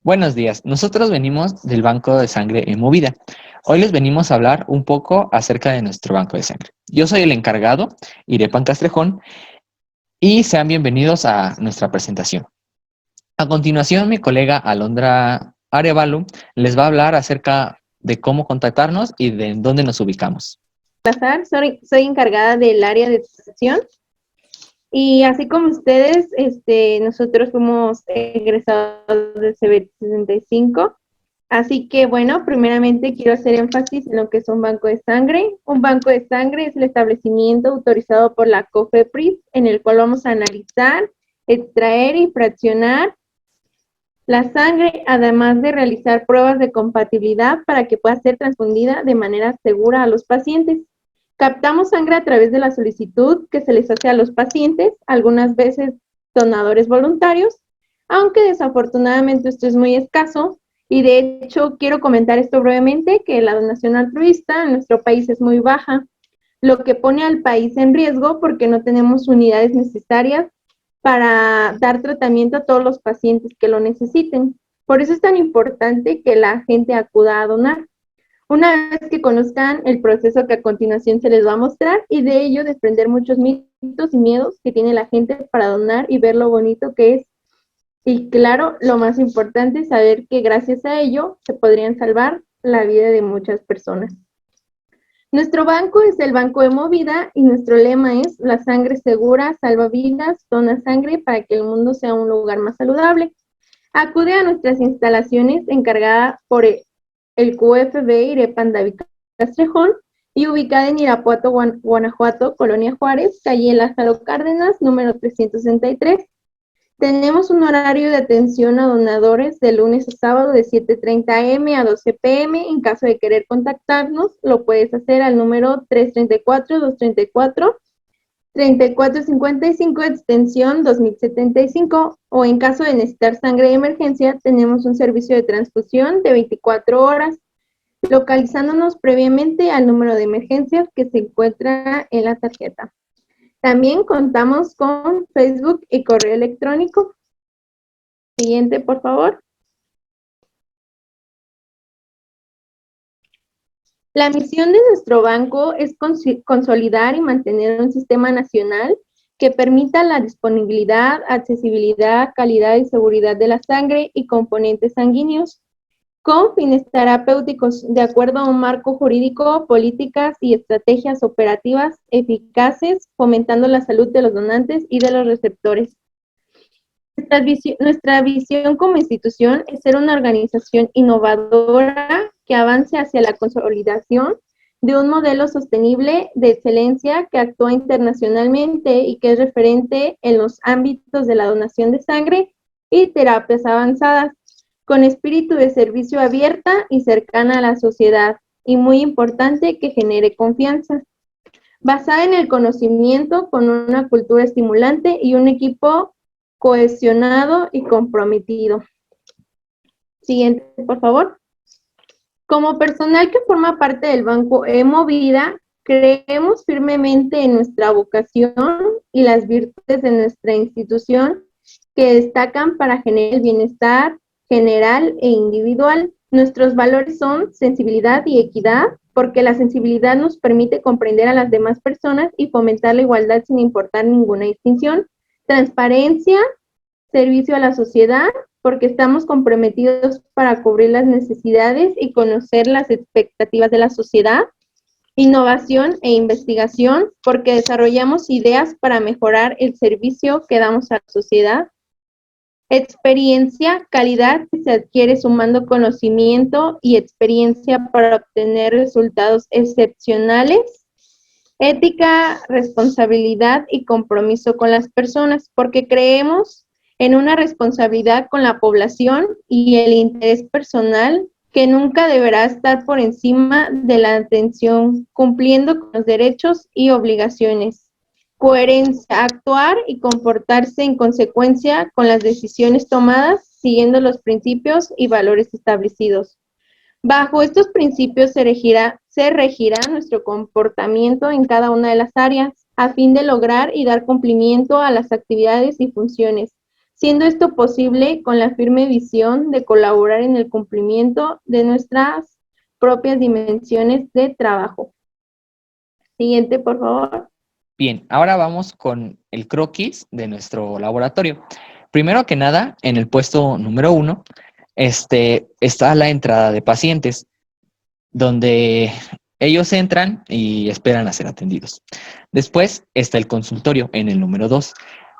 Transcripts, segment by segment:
Buenos días, nosotros venimos del Banco de Sangre Movida. Hoy les venimos a hablar un poco acerca de nuestro banco de sangre. Yo soy el encargado, Irepan Castrejón, y sean bienvenidos a nuestra presentación. A continuación, mi colega Alondra Arevalo les va a hablar acerca de cómo contactarnos y de dónde nos ubicamos. Soy encargada del área de educación y así como ustedes, nosotros somos egresados del CBT 65. Así que bueno, primeramente quiero hacer énfasis en lo que es un banco de sangre. Un banco de sangre es el establecimiento autorizado por la COFEPRIS en el cual vamos a analizar, extraer y fraccionar la sangre, además de realizar pruebas de compatibilidad para que pueda ser transfundida de manera segura a los pacientes. Captamos sangre a través de la solicitud que se les hace a los pacientes, algunas veces donadores voluntarios, aunque desafortunadamente esto es muy escaso, y de hecho quiero comentar esto brevemente, que la donación altruista en nuestro país es muy baja, lo que pone al país en riesgo porque no tenemos unidades necesarias para dar tratamiento a todos los pacientes que lo necesiten. Por eso es tan importante que la gente acuda a donar. Una vez que conozcan el proceso que a continuación se les va a mostrar y de ello desprender muchos mitos y miedos que tiene la gente para donar y ver lo bonito que es. Y claro, lo más importante es saber que gracias a ello se podrían salvar la vida de muchas personas. Nuestro banco es el Banco de Movida y nuestro lema es: la sangre segura salva vidas, dona sangre para que el mundo sea un lugar más saludable. Acude a nuestras instalaciones encargadas por el QFB Irepan David Castrejón y ubicada en Irapuato, Guanajuato, Colonia Juárez, calle Lázaro Cárdenas, número 363. Tenemos un horario de atención a donadores de lunes a sábado de 7:30 am a 12 pm. En caso de querer contactarnos, lo puedes hacer al número 334-234-3455, extensión 2075, o en caso de necesitar sangre de emergencia, tenemos un servicio de transfusión de 24 horas, localizándonos previamente al número de emergencias que se encuentra en la tarjeta. También contamos con Facebook y correo electrónico. Siguiente, por favor. La misión de nuestro banco es consolidar y mantener un sistema nacional que permita la disponibilidad, accesibilidad, calidad y seguridad de la sangre y componentes sanguíneos con fines terapéuticos de acuerdo a un marco jurídico, políticas y estrategias operativas eficaces, fomentando la salud de los donantes y de los receptores. Nuestra visión como institución es ser una organización innovadora que avance hacia la consolidación de un modelo sostenible de excelencia que actúa internacionalmente y que es referente en los ámbitos de la donación de sangre y terapias avanzadas, con espíritu de servicio abierta y cercana a la sociedad, y muy importante, que genere confianza. Basada en el conocimiento, con una cultura estimulante y un equipo cohesionado y comprometido. Siguiente, por favor. Como personal que forma parte del Banco Movida, creemos firmemente en nuestra vocación y las virtudes de nuestra institución que destacan para generar el bienestar general e individual. Nuestros valores son sensibilidad y equidad, porque la sensibilidad nos permite comprender a las demás personas y fomentar la igualdad sin importar ninguna distinción. Transparencia, servicio a la sociedad, porque estamos comprometidos para cubrir las necesidades y conocer las expectativas de la sociedad. Innovación e investigación, porque desarrollamos ideas para mejorar el servicio que damos a la sociedad. Experiencia, calidad que se adquiere sumando conocimiento y experiencia para obtener resultados excepcionales. Ética, responsabilidad y compromiso con las personas, porque creemos en una responsabilidad con la población y el interés personal que nunca deberá estar por encima de la atención, cumpliendo con los derechos y obligaciones. Coherencia, actuar y comportarse en consecuencia con las decisiones tomadas, siguiendo los principios y valores establecidos. Bajo estos principios se regirá nuestro comportamiento en cada una de las áreas, a fin de lograr y dar cumplimiento a las actividades y funciones siendo esto posible con la firme visión de colaborar en el cumplimiento de nuestras propias dimensiones de trabajo. Siguiente, por favor. Bien, ahora vamos con el croquis de nuestro laboratorio. Primero que nada, en el puesto número 1, está la entrada de pacientes, donde ellos entran y esperan a ser atendidos. Después está el consultorio en el número 2.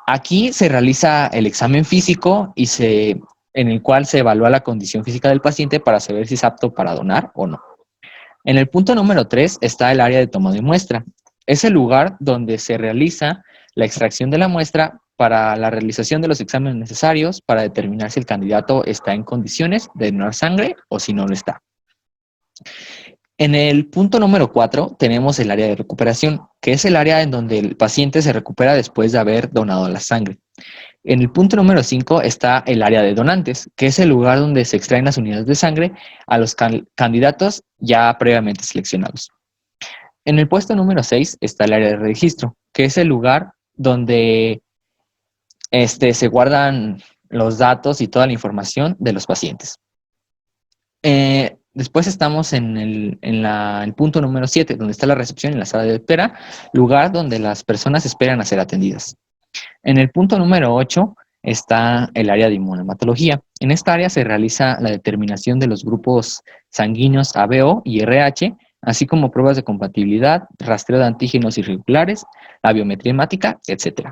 Aquí se realiza el examen físico en el cual se evalúa la condición física del paciente para saber si es apto para donar o no. En el punto número 3 está el área de toma de muestra. Es el lugar donde se realiza la extracción de la muestra para la realización de los exámenes necesarios para determinar si el candidato está en condiciones de donar sangre o si no lo está. En el punto número 4 tenemos el área de recuperación, que es el área en donde el paciente se recupera después de haber donado la sangre. En el punto número 5 está el área de donantes, que es el lugar donde se extraen las unidades de sangre a los candidatos ya previamente seleccionados. En el puesto número 6 está el área de registro, que es el lugar donde se guardan los datos y toda la información de los pacientes. Después estamos en el punto número 7, donde está la recepción y la sala de espera, lugar donde las personas esperan a ser atendidas. En el punto número 8 está el área de inmunohematología. En esta área se realiza la determinación de los grupos sanguíneos ABO y RH, así como pruebas de compatibilidad, rastreo de antígenos irregulares, la biometría hemática, etc.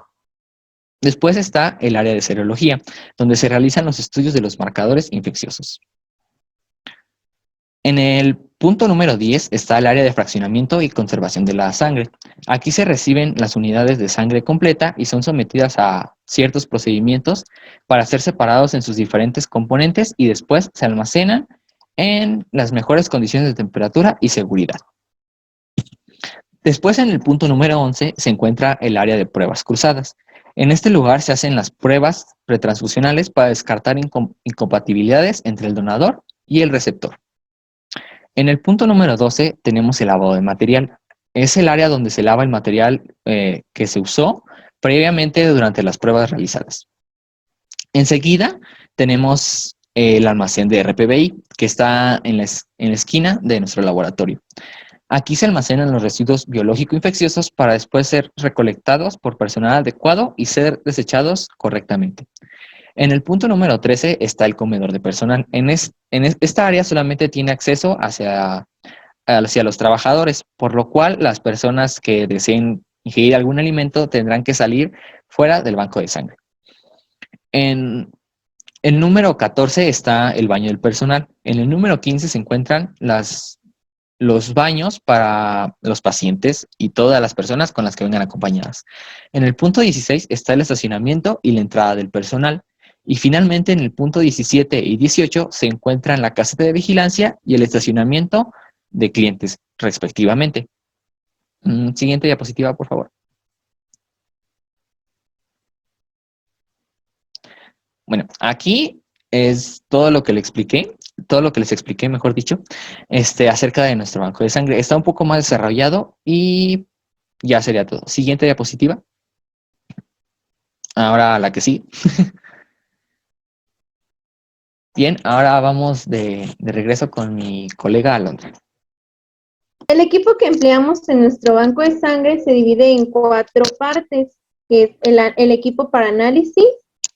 Después está el área de serología, donde se realizan los estudios de los marcadores infecciosos. En el punto número 10 está el área de fraccionamiento y conservación de la sangre. Aquí se reciben las unidades de sangre completa y son sometidas a ciertos procedimientos para ser separados en sus diferentes componentes y después se almacenan en las mejores condiciones de temperatura y seguridad. Después, en el punto número 11 se encuentra el área de pruebas cruzadas. En este lugar se hacen las pruebas pretransfusionales para descartar incompatibilidades entre el donador y el receptor. En el punto número 12 tenemos el lavado de material. Es el área donde se lava el material que se usó previamente durante las pruebas realizadas. Enseguida tenemos el almacén de RPBI, que está en la esquina de nuestro laboratorio. Aquí se almacenan los residuos biológico-infecciosos para después ser recolectados por personal adecuado y ser desechados correctamente. En el punto número 13 está el comedor de personal. Esta área solamente tiene acceso hacia los trabajadores, por lo cual las personas que deseen ingerir algún alimento tendrán que salir fuera del banco de sangre. En el número 14 está el baño del personal. En el número 15 se encuentran los baños para los pacientes y todas las personas con las que vengan acompañadas. En el punto 16 está el estacionamiento y la entrada del personal. Y finalmente en el punto 17 y 18 se encuentran la caseta de vigilancia y el estacionamiento de clientes, respectivamente. Siguiente diapositiva, por favor. Bueno, aquí es todo lo que le expliqué, todo lo que les expliqué, mejor dicho, acerca de nuestro banco de sangre. Está un poco más desarrollado y ya sería todo. Siguiente diapositiva. Ahora la que sí. Bien, ahora vamos de regreso con mi colega Alondra. El equipo que empleamos en nuestro banco de sangre se divide en 4 partes, que es el equipo para análisis,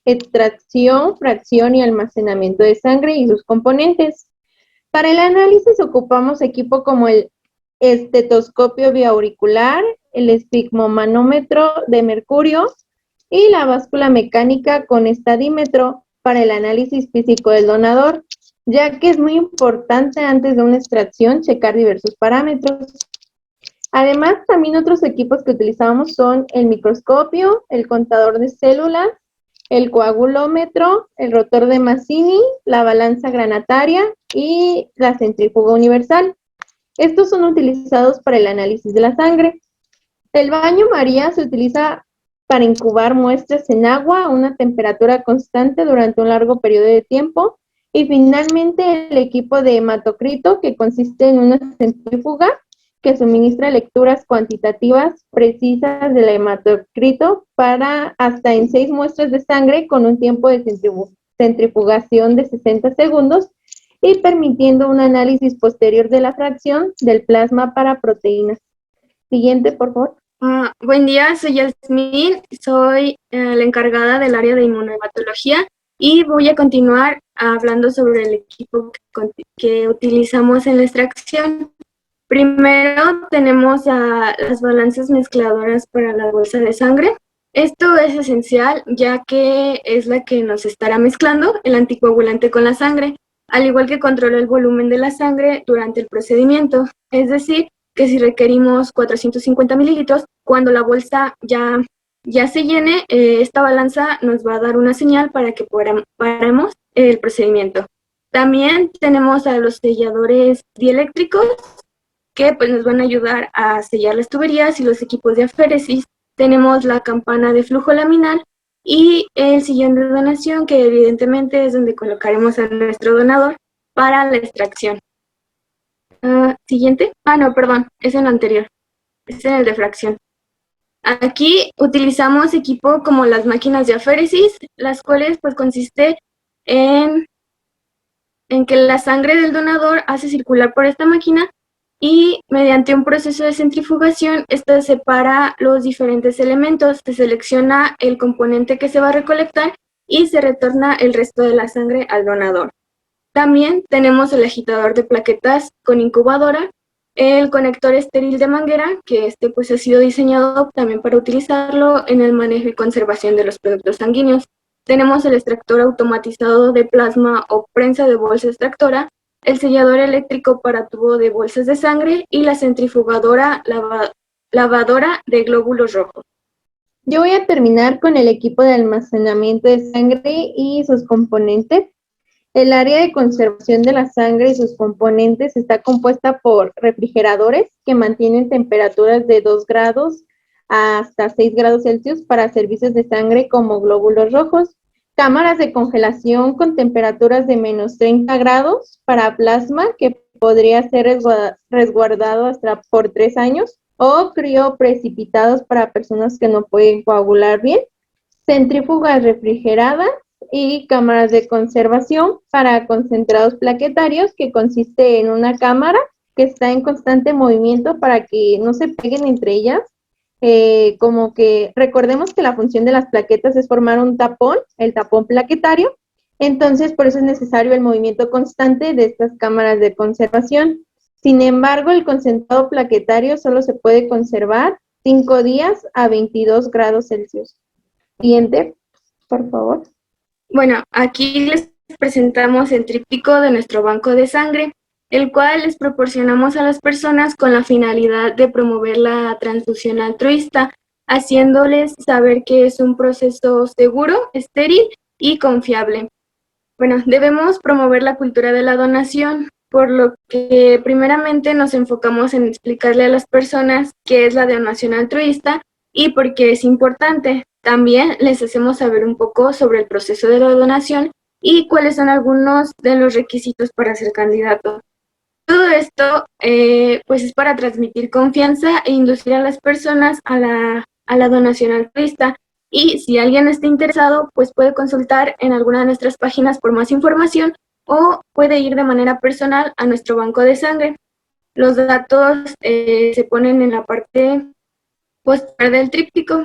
extracción, fracción y almacenamiento de sangre y sus componentes. Para el análisis ocupamos equipo como el estetoscopio bioauricular, el esfigmomanómetro de mercurio y la báscula mecánica con estadímetro para el análisis físico del donador, ya que es muy importante antes de una extracción checar diversos parámetros. Además, también otros equipos que utilizamos son el microscopio, el contador de células, el coagulómetro, el rotor de Mazzini, la balanza granataria y la centrífuga universal. Estos son utilizados para el análisis de la sangre. El baño María se utiliza para incubar muestras en agua a una temperatura constante durante un largo periodo de tiempo. Y finalmente el equipo de hematocrito, que consiste en una centrífuga que suministra lecturas cuantitativas precisas del hematocrito para hasta en 6 muestras de sangre con un tiempo de centrifugación de 60 segundos y permitiendo un análisis posterior de la fracción del plasma para proteínas. Siguiente, por favor. Buen día, soy Yasmín, soy la encargada del área de inmunohematología y voy a continuar hablando sobre el equipo que utilizamos en la extracción. Primero tenemos las balanzas mezcladoras para la bolsa de sangre. Esto es esencial ya que es la que nos estará mezclando el anticoagulante con la sangre, al igual que controla el volumen de la sangre durante el procedimiento. Es decir, que si requerimos 450 mililitros, cuando la bolsa ya se llene, esta balanza nos va a dar una señal para que paremos el procedimiento. También tenemos a los selladores dieléctricos, que pues nos van a ayudar a sellar las tuberías y los equipos de aféresis. Tenemos la campana de flujo laminal y el sillón de donación, que evidentemente es donde colocaremos a nuestro donador para la extracción. Siguiente. No, perdón, es en el anterior. Es en el de fracción. Aquí utilizamos equipo como las máquinas de aféresis, las cuales pues consiste en que la sangre del donador hace circular por esta máquina y mediante un proceso de centrifugación, esta separa los diferentes elementos, se selecciona el componente que se va a recolectar y se retorna el resto de la sangre al donador. También tenemos el agitador de plaquetas con incubadora, el conector estéril de manguera, que pues ha sido diseñado también para utilizarlo en el manejo y conservación de los productos sanguíneos. Tenemos el extractor automatizado de plasma o prensa de bolsa extractora, el sellador eléctrico para tubo de bolsas de sangre y la centrifugadora lavadora de glóbulos rojos. Yo voy a terminar con el equipo de almacenamiento de sangre y sus componentes. El área de conservación de la sangre y sus componentes está compuesta por refrigeradores que mantienen temperaturas de 2 grados hasta 6 grados Celsius para servicios de sangre como glóbulos rojos, cámaras de congelación con temperaturas de menos 30 grados para plasma que podría ser resguardado hasta por 3 años, o crioprecipitados para personas que no pueden coagular bien, centrífugas refrigeradas y cámaras de conservación para concentrados plaquetarios, que consiste en una cámara que está en constante movimiento para que no se peguen entre ellas. Como que recordemos que la función de las plaquetas es formar un tapón, el tapón plaquetario, entonces por eso es necesario el movimiento constante de estas cámaras de conservación. Sin embargo, el concentrado plaquetario solo se puede conservar 5 días a 22 grados Celsius. Siguiente, por favor. Bueno, aquí les presentamos el tríptico de nuestro banco de sangre, el cual les proporcionamos a las personas con la finalidad de promover la transfusión altruista, haciéndoles saber que es un proceso seguro, estéril y confiable. Bueno, debemos promover la cultura de la donación, por lo que primeramente nos enfocamos en explicarle a las personas qué es la donación altruista y por qué es importante. También les hacemos saber un poco sobre el proceso de la donación y cuáles son algunos de los requisitos para ser candidato. Todo esto pues es para transmitir confianza e inducir a las personas a la donación altruista. Y si alguien está interesado, pues puede consultar en alguna de nuestras páginas por más información o puede ir de manera personal a nuestro banco de sangre. Los datos se ponen en la parte posterior del tríptico.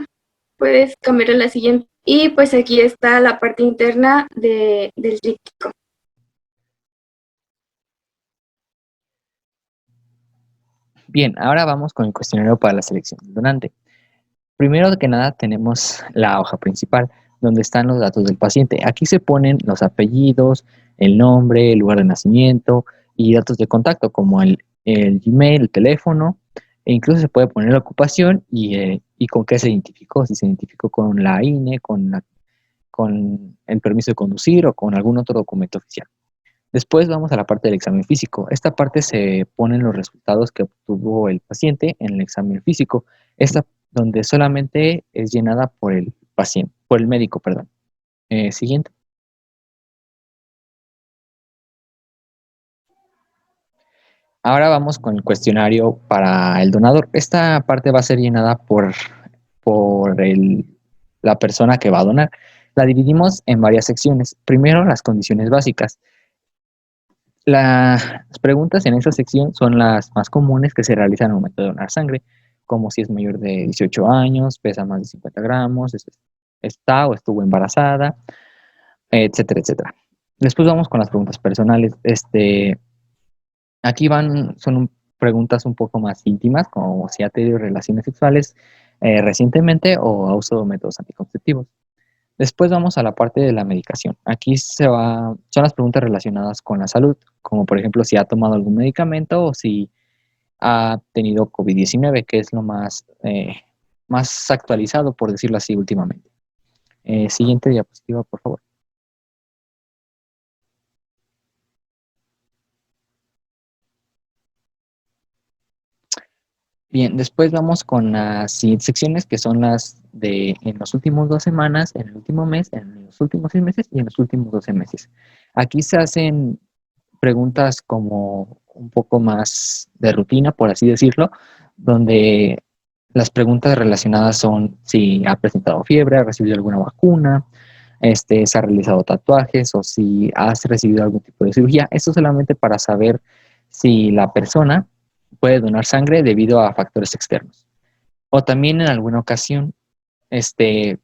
Puedes cambiar a la siguiente. Y pues aquí está la parte interna del tríptico. Bien, ahora vamos con el cuestionario para la selección del donante. Primero que nada tenemos la hoja principal, donde están los datos del paciente. Aquí se ponen los apellidos, el nombre, el lugar de nacimiento y datos de contacto como el Gmail, el teléfono, e incluso se puede poner la ocupación y con qué se identificó, si se identificó con la INE, con el permiso de conducir o con algún otro documento oficial. Después vamos a la parte del examen físico. Esta parte se ponen los resultados que obtuvo el paciente en el examen físico. Esta donde solamente es llenada por el paciente, por el médico, perdón. Siguiente. Ahora vamos con el cuestionario para el donador. Esta parte va a ser llenada por la persona que va a donar. La dividimos en varias secciones. Primero, las condiciones básicas. Las preguntas en esta sección son las más comunes que se realizan al momento de donar sangre, como si es mayor de 18 años, pesa más de 50 gramos, está o estuvo embarazada, etcétera, etcétera. Después vamos con las preguntas personales. Aquí son preguntas un poco más íntimas, como si ha tenido relaciones sexuales recientemente o ha usado métodos anticonceptivos. Después vamos a la parte de la medicación. Aquí son las preguntas relacionadas con la salud, como por ejemplo si ha tomado algún medicamento o si ha tenido COVID-19, que es lo más actualizado, por decirlo así, últimamente. Siguiente diapositiva, por favor. Bien, después vamos con las siguientes secciones, que son las de en los últimos 2 semanas, en el último mes, en los últimos 6 meses y en los últimos 12 meses. Aquí se hacen preguntas como un poco más de rutina, por así decirlo, donde las preguntas relacionadas son si ha presentado fiebre, ha recibido alguna vacuna, se ha realizado tatuajes o si has recibido algún tipo de cirugía. Esto solamente para saber si la persona puede donar sangre debido a factores externos. O también en alguna ocasión, en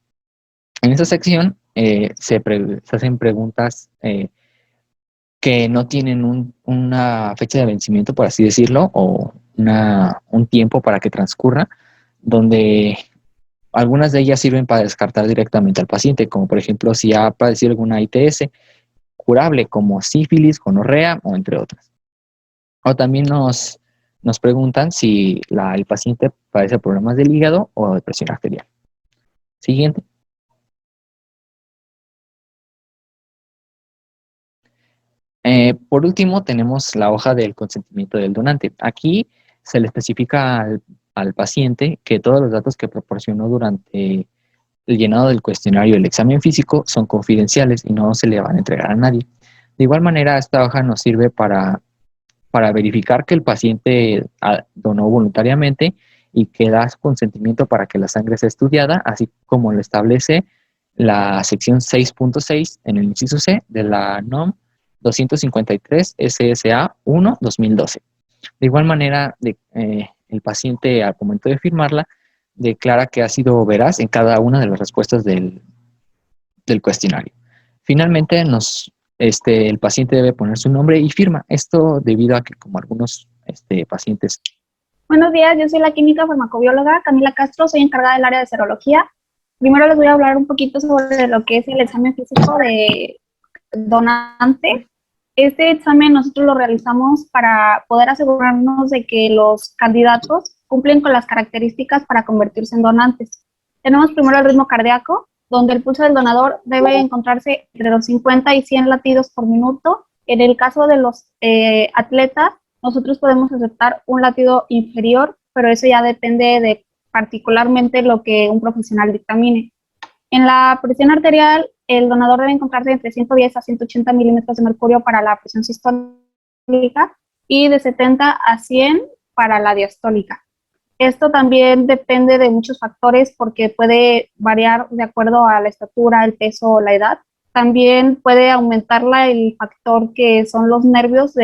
esta sección se hacen preguntas que no tienen una fecha de vencimiento, por así decirlo, o un tiempo para que transcurra, donde algunas de ellas sirven para descartar directamente al paciente, como por ejemplo si ha padecido alguna ITS curable como sífilis, gonorrea o entre otras. O también nos preguntan si el paciente padece problemas del hígado o de presión arterial. Siguiente. Por último, tenemos la hoja del consentimiento del donante. Aquí se le especifica al paciente que todos los datos que proporcionó durante el llenado del cuestionario y el examen físico son confidenciales y no se le van a entregar a nadie. De igual manera, esta hoja nos sirve para verificar que el paciente donó voluntariamente y que da su consentimiento para que la sangre sea estudiada, así como lo establece la sección 6.6 en el inciso C de la NOM 253 SSA 1 2012. De igual manera, el paciente al momento de firmarla declara que ha sido veraz en cada una de las respuestas del cuestionario. Finalmente, el paciente debe poner su nombre y firma. Esto debido a que como algunos pacientes... Buenos días, yo soy la química farmacobióloga Camila Castro, soy encargada del área de serología. Primero les voy a hablar un poquito sobre lo que es el examen físico de donante. Este examen nosotros lo realizamos para poder asegurarnos de que los candidatos cumplen con las características para convertirse en donantes. Tenemos primero el ritmo cardíaco, donde el pulso del donador debe encontrarse entre los 50 y 100 latidos por minuto. En el caso de los atletas, nosotros podemos aceptar un latido inferior, pero eso ya depende de particularmente lo que un profesional dictamine. En la presión arterial, el donador debe encontrarse entre 110 a 180 milímetros de mercurio para la presión sistólica y de 70 a 100 para la diastólica. Esto también depende de muchos factores porque puede variar de acuerdo a la estatura, el peso o la edad. También puede aumentarla el factor que son los nervios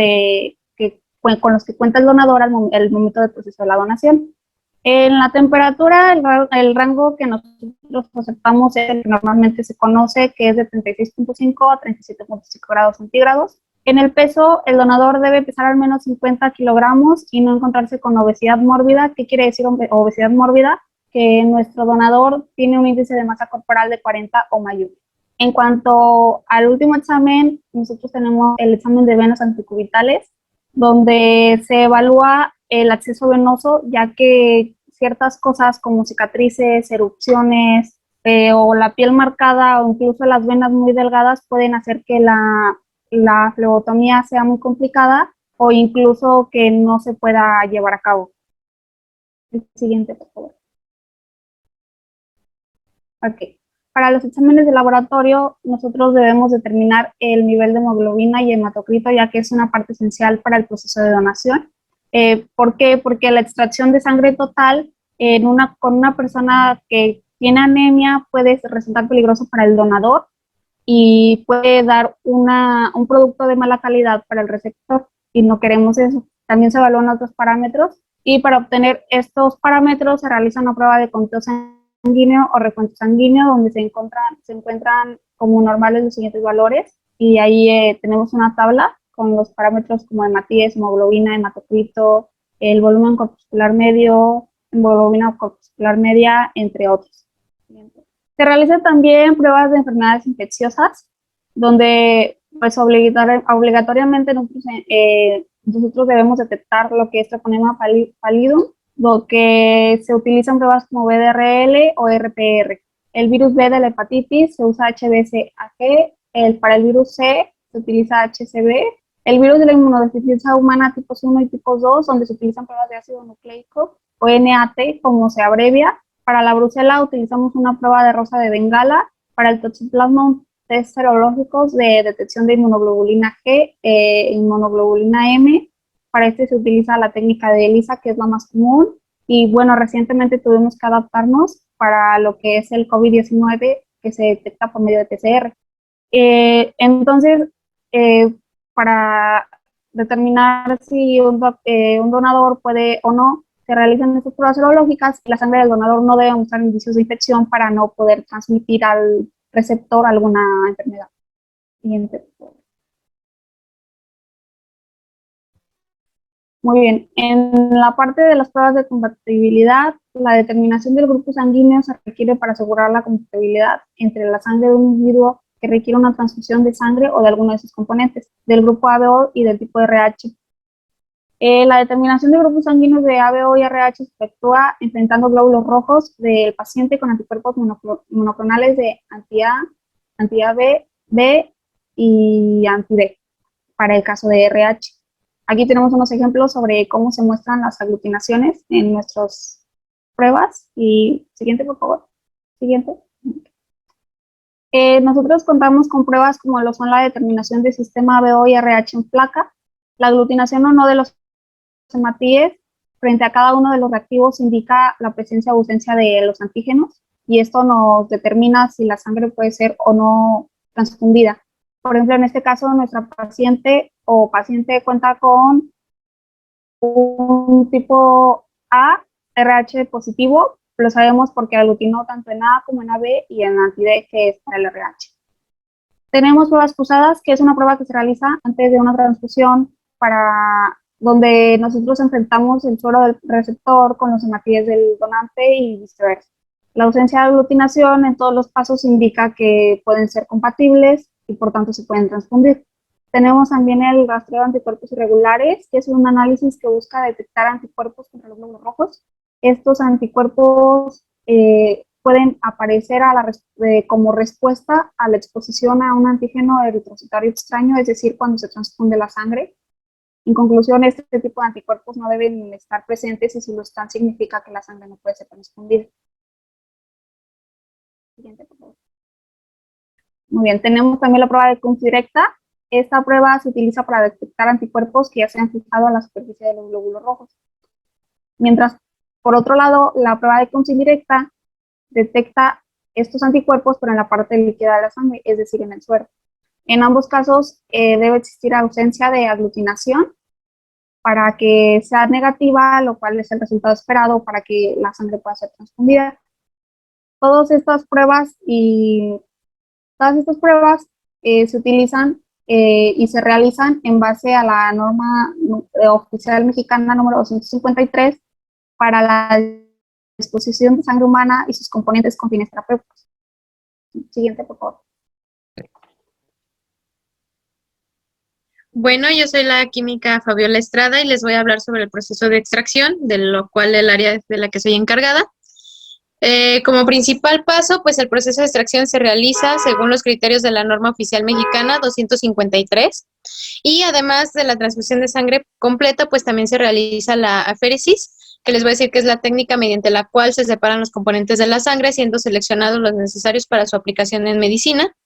con los que cuenta el donador al momento del proceso de la donación. En la temperatura, el rango que nosotros aceptamos es el que normalmente se conoce, que es de 36.5 a 37.5 grados centígrados. En el peso, el donador debe pesar al menos 50 kilogramos y no encontrarse con obesidad mórbida. ¿Qué quiere decir obesidad mórbida? Que nuestro donador tiene un índice de masa corporal de 40 o mayor. En cuanto al último examen, nosotros tenemos el examen de venas anticubitales, donde se evalúa el acceso venoso, ya que ciertas cosas como cicatrices, erupciones o la piel marcada o incluso las venas muy delgadas pueden hacer que la flebotomía sea muy complicada o incluso que no se pueda llevar a cabo. El siguiente, por favor. Ok. Para los exámenes de laboratorio, nosotros debemos determinar el nivel de hemoglobina y hematocrito, ya que es una parte esencial para el proceso de donación. ¿Por qué? Porque la extracción de sangre total con una persona que tiene anemia puede resultar peligroso para el donador y puede dar un producto de mala calidad para el receptor y no queremos eso. También se evalúan otros parámetros y para obtener estos parámetros se realiza una prueba de conteo sanguíneo o recuento sanguíneo donde se encuentran como normales los siguientes valores y ahí tenemos una tabla con los parámetros como hematíes, hemoglobina, hematocrito, el volumen corpuscular medio, hemoglobina corpuscular media, entre otros. Se realizan también pruebas de enfermedades infecciosas, donde pues obligatoriamente nosotros debemos detectar lo que es Treponema pallidum, lo que se utilizan pruebas como VDRL o RPR. El virus B de la hepatitis se usa HBsAg, para el virus C se utiliza HCV, el virus de la inmunodeficiencia humana tipos 1 y tipos 2, donde se utilizan pruebas de ácido nucleico, o NAT, como se abrevia. Para la brucela utilizamos una prueba de rosa de Bengala. Para el toxoplasma, un test serológicos de detección de inmunoglobulina G, inmunoglobulina M. Para este se utiliza la técnica de ELISA, que es la más común. Y bueno, recientemente tuvimos que adaptarnos para lo que es el COVID-19, que se detecta por medio de PCR. Entonces, para determinar si un donador puede o no, se realizan estas pruebas serológicas y la sangre del donador no debe mostrar indicios de infección para no poder transmitir al receptor alguna enfermedad. Siguiente. Muy bien, en la parte de las pruebas de compatibilidad, la determinación del grupo sanguíneo se requiere para asegurar la compatibilidad entre la sangre de un individuo que requiere una transfusión de sangre o de alguno de sus componentes, del grupo ABO y del tipo de RH. La determinación de grupos sanguíneos de ABO y RH se efectúa enfrentando glóbulos rojos del paciente con anticuerpos monoclonales de anti-A, anti-AB, B y anti-B, para el caso de RH. Aquí tenemos unos ejemplos sobre cómo se muestran las aglutinaciones en nuestras pruebas. Y siguiente, por favor. Siguiente. Nosotros contamos con pruebas como lo son la determinación del sistema ABO y RH en placa, la aglutinación o no de los hematíes frente a cada uno de los reactivos indica la presencia o ausencia de los antígenos y esto nos determina si la sangre puede ser o no transfundida. Por ejemplo, en este caso, nuestra paciente cuenta con un tipo A, RH positivo, lo sabemos porque aglutinó tanto en A como en AB y en anti-D, que es para el RH. Tenemos pruebas cruzadas, que es una prueba que se realiza antes de una transfusión donde nosotros enfrentamos el suero del receptor con los hematíes del donante y viceversa. La ausencia de aglutinación en todos los pasos indica que pueden ser compatibles y por tanto se pueden transfundir. Tenemos también el rastreo de anticuerpos irregulares, que es un análisis que busca detectar anticuerpos contra los glóbulos rojos. Estos anticuerpos pueden aparecer como respuesta a la exposición a un antígeno eritrocitario extraño, es decir, cuando se transfunde la sangre. En conclusión, este tipo de anticuerpos no deben estar presentes y si lo están significa que la sangre no puede ser transfundida. Siguiente, por favor. Muy bien, tenemos también la prueba de Kunz directa. Esta prueba se utiliza para detectar anticuerpos que ya se han fijado a la superficie de los glóbulos rojos. Mientras, por otro lado, la prueba de Kunz indirecta detecta estos anticuerpos, pero en la parte líquida de la sangre, es decir, en el suero. En ambos casos debe existir ausencia de aglutinación para que sea negativa, lo cual es el resultado esperado para que la sangre pueda ser transfundida. Todas estas pruebas se utilizan y se realizan en base a la norma oficial mexicana número 253 para la disposición de sangre humana y sus componentes con fines terapéuticos. Siguiente, por favor. Bueno, yo soy la química Fabiola Estrada y les voy a hablar sobre el proceso de extracción, de lo cual el área de la que soy encargada. Como principal paso, pues el proceso de extracción se realiza según los criterios de la norma oficial mexicana 253 y además de la transfusión de sangre completa, pues también se realiza la aféresis, que les voy a decir que es la técnica mediante la cual se separan los componentes de la sangre, siendo seleccionados los necesarios para su aplicación en medicina.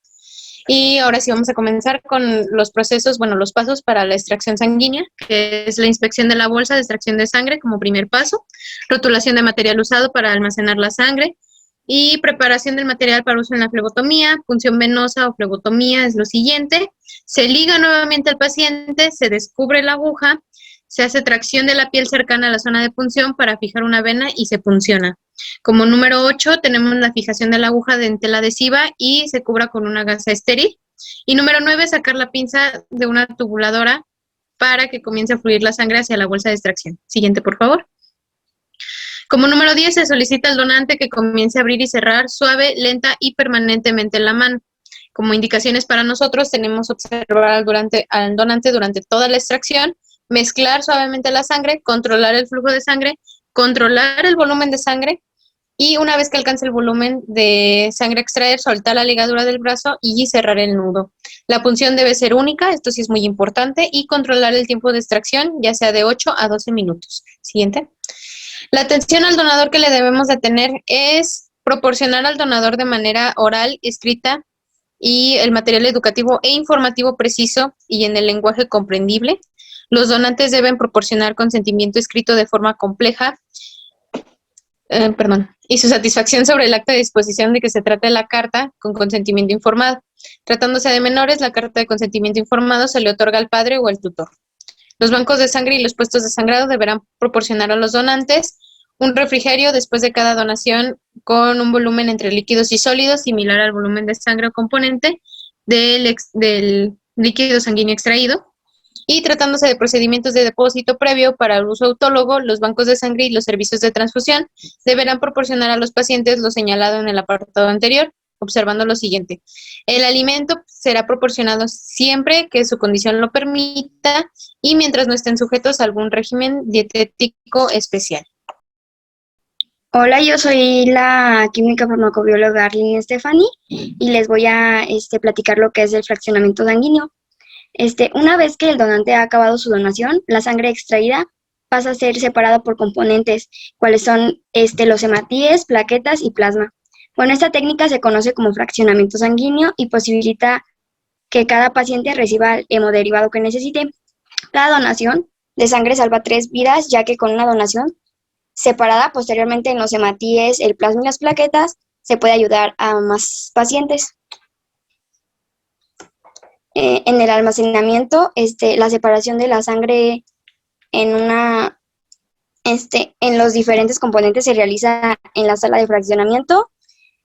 Y ahora sí vamos a comenzar con los procesos, bueno, los pasos para la extracción sanguínea, que es la inspección de la bolsa de extracción de sangre como primer paso, rotulación de material usado para almacenar la sangre y preparación del material para uso en la flebotomía, punción venosa o flebotomía es lo siguiente. Se liga nuevamente al paciente, se descubre la aguja, se hace tracción de la piel cercana a la zona de punción para fijar una vena y se punciona. Como número 8 tenemos la fijación de la aguja de tela adhesiva y se cubra con una gasa estéril. Y número 9, sacar la pinza de una tubuladora para que comience a fluir la sangre hacia la bolsa de extracción. Siguiente, por favor. Como número 10, se solicita al donante que comience a abrir y cerrar suave, lenta y permanentemente la mano. Como indicaciones para nosotros, tenemos observar al donante durante toda la extracción, mezclar suavemente la sangre, controlar el flujo de sangre, controlar el volumen de sangre y una vez que alcance el volumen de sangre a extraer, soltar la ligadura del brazo y cerrar el nudo. La punción debe ser única, esto sí es muy importante, y controlar el tiempo de extracción, ya sea de 8 a 12 minutos. Siguiente. La atención al donador que le debemos de tener es proporcionar al donador de manera oral, escrita, y el material educativo e informativo preciso y en el lenguaje comprendible. Los donantes deben proporcionar consentimiento escrito de forma compleja, y su satisfacción sobre el acta de disposición de que se trata de la carta con consentimiento informado. Tratándose de menores, la carta de consentimiento informado se le otorga al padre o al tutor. Los bancos de sangre y los puestos de sangrado deberán proporcionar a los donantes un refrigerio después de cada donación con un volumen entre líquidos y sólidos similar al volumen de sangre o componente del líquido sanguíneo extraído. Y tratándose de procedimientos de depósito previo para el uso autólogo, los bancos de sangre y los servicios de transfusión deberán proporcionar a los pacientes lo señalado en el apartado anterior, observando lo siguiente. El alimento será proporcionado siempre que su condición lo permita y mientras no estén sujetos a algún régimen dietético especial. Hola, yo soy la química farmacobióloga Arlene Stephanie y les voy a platicar lo que es el fraccionamiento sanguíneo. Una vez que el donante ha acabado su donación, la sangre extraída pasa a ser separada por componentes, cuáles son los hematíes, plaquetas y plasma. Bueno, esta técnica se conoce como fraccionamiento sanguíneo y posibilita que cada paciente reciba el hemoderivado que necesite. Cada donación de sangre salva 3 vidas, ya que con una donación separada posteriormente en los hematíes, el plasma y las plaquetas, se puede ayudar a más pacientes. En el almacenamiento, la separación de la sangre en los diferentes componentes se realiza en la sala de fraccionamiento,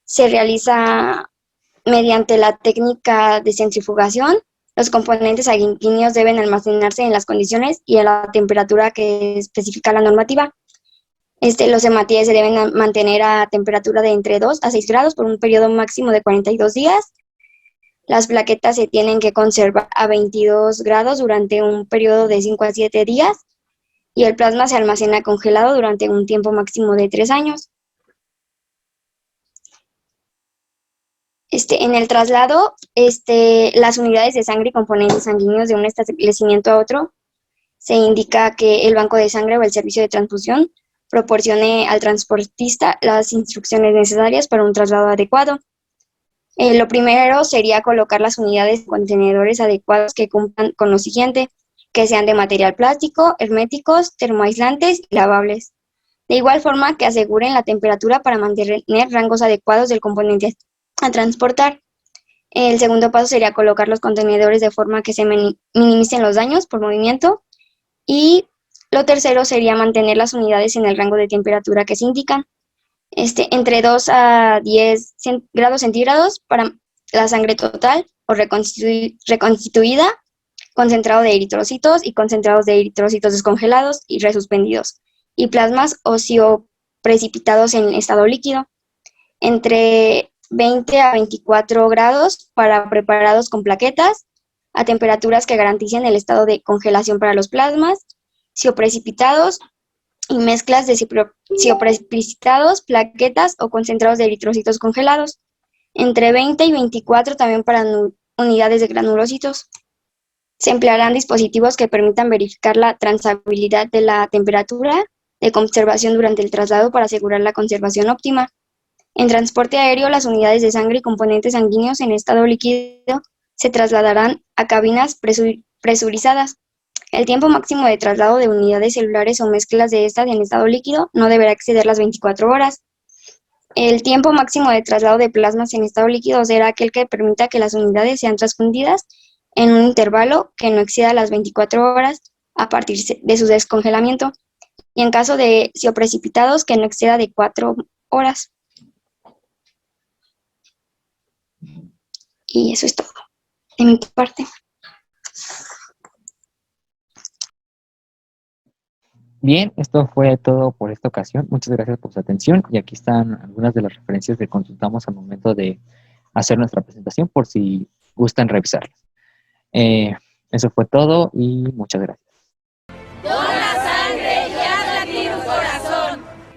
se realiza mediante la técnica de centrifugación. Los componentes sanguíneos deben almacenarse en las condiciones y a la temperatura que especifica la normativa. Los hematíes se deben mantener a temperatura de entre 2 a 6 grados por un periodo máximo de 42 días. Las plaquetas se tienen que conservar a 22 grados durante un periodo de 5 a 7 días y el plasma se almacena congelado durante un tiempo máximo de 3 años. En el traslado, las unidades de sangre y componentes sanguíneos de un establecimiento a otro, se indica que el banco de sangre o el servicio de transfusión proporcione al transportista las instrucciones necesarias para un traslado adecuado. Lo primero sería colocar las unidades en contenedores adecuados que cumplan con lo siguiente, que sean de material plástico, herméticos, termoaislantes y lavables. De igual forma que aseguren la temperatura para mantener rangos adecuados del componente a transportar. El segundo paso sería colocar los contenedores de forma que se minimicen los daños por movimiento. Y lo tercero sería mantener las unidades en el rango de temperatura que se indican. Entre 2 a 10 grados centígrados para la sangre total o reconstituida, concentrado de eritrocitos y concentrados de eritrocitos descongelados y resuspendidos, y plasmas precipitados en estado líquido. Entre 20 a 24 grados para preparados plaquetas, a temperaturas que garanticen el estado de congelación para los plasmas, precipitados y mezclas de precipitados, plaquetas o concentrados de eritrocitos congelados. Entre 20 y 24 también para unidades de granulocitos. Se emplearán dispositivos que permitan verificar la transabilidad de la temperatura de conservación durante el traslado para asegurar la conservación óptima. En transporte aéreo, las unidades de sangre y componentes sanguíneos en estado líquido se trasladarán a cabinas presurizadas. El tiempo máximo de traslado de unidades celulares o mezclas de estas en estado líquido no deberá exceder las 24 horas. El tiempo máximo de traslado de plasmas en estado líquido será aquel que permita que las unidades sean transfundidas en un intervalo que no exceda las 24 horas a partir de su descongelamiento, y en caso de precipitados que no exceda de 4 horas. Y eso es todo de mi parte. Bien, esto fue todo por esta ocasión. Muchas gracias por su atención y aquí están algunas de las referencias que consultamos al momento de hacer nuestra presentación por si gustan revisarlas. Eso fue todo y muchas gracias.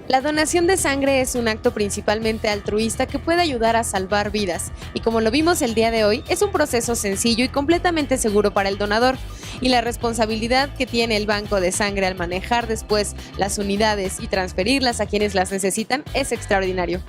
La donación de sangre es un acto principalmente altruista que puede ayudar a salvar vidas, y como lo vimos el día de hoy, es un proceso sencillo y completamente seguro para el donador, y la responsabilidad que tiene el banco de sangre al manejar después las unidades y transferirlas a quienes las necesitan es extraordinario.